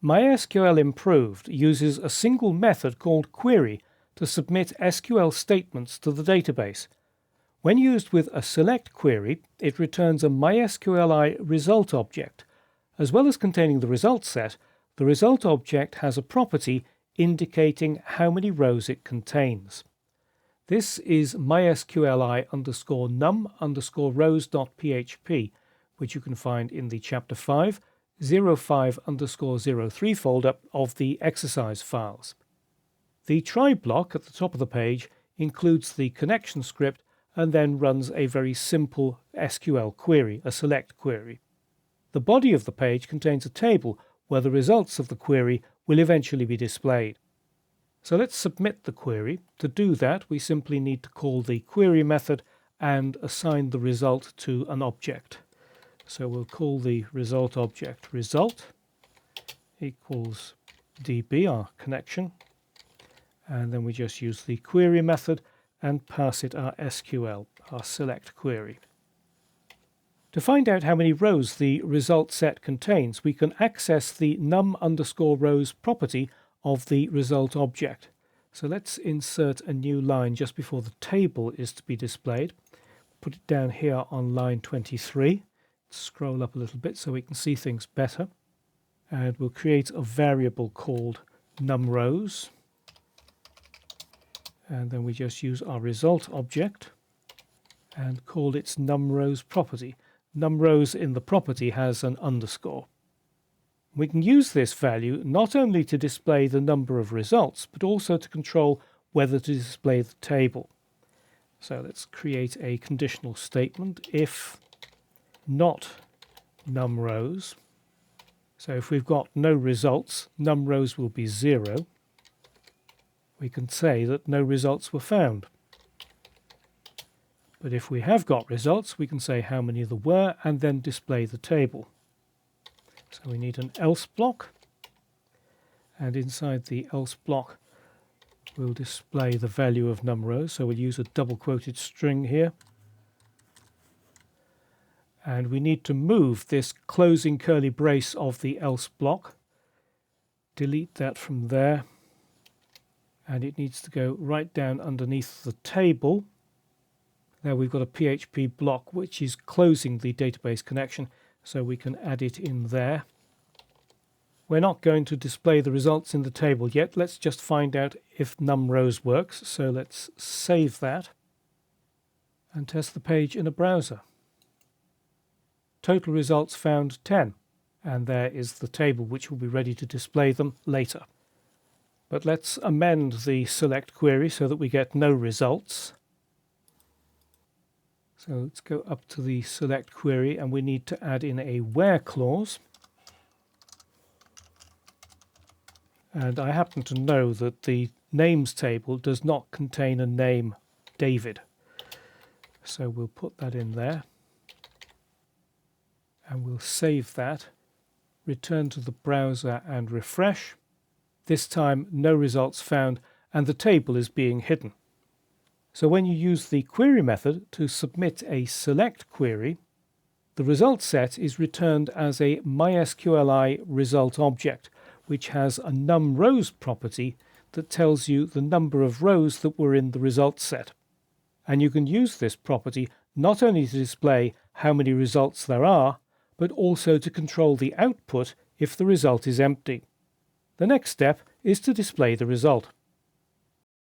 MySQL Improved uses a single method called query to submit SQL statements to the database. When used with a select query, it returns a MySQLi result object. As well as containing the result set, the result object has a property indicating how many rows it contains. This is mysqli_num_rows.php, which you can find in the chapter 5, 05_03 folder of the exercise files. The try block at the top of the page includes the connection script and then runs a very simple SQL query, a select query. The body of the page contains a table where the results of the query will eventually be displayed. So let's submit the query. To do that, we simply need to call the query method and assign the result to an object. So we'll call the result object result equals db, our connection, and then we just use the query method and pass it our SQL, our select query. To find out how many rows the result set contains, we can access the num_rows property of the result object. So let's insert a new line just before the table is to be displayed. Put it down here on line 23. Scroll up a little bit so we can see things better. And we'll create a variable called numRows. And then we just use our result object and call its numRows property. NumRows in the property has an underscore. We can use this value not only to display the number of results, but also to control whether to display the table. So let's create a conditional statement if not numRows. So if we've got no results, numRows will be 0. We can say that no results were found. But if we have got results, we can say how many there were and then display the table. So we need an else block, and inside the else block we'll display the value of numRows. So we'll use a double quoted string here. And we need to move this closing curly brace of the else block. Delete that from there. And it needs to go right down underneath the table. Now we've got a PHP block which is closing the database connection, so we can add it in there. We're not going to display the results in the table yet. Let's just find out if numRows works. So let's save that and test the page in a browser. Total results found 10, and there is the table which will be ready to display them later. But let's amend the select query so that we get no results. So let's go up to the select query and we need to add in a where clause. And I happen to know that the names table does not contain a name David. So we'll put that in there. And we'll save that, return to the browser and refresh. This time no results found and the table is being hidden. So when you use the query method to submit a select query, the result set is returned as a MySQLi result object, which has a numRows property that tells you the number of rows that were in the result set. And you can use this property not only to display how many results there are, but also to control the output if the result is empty. The next step is to display the result.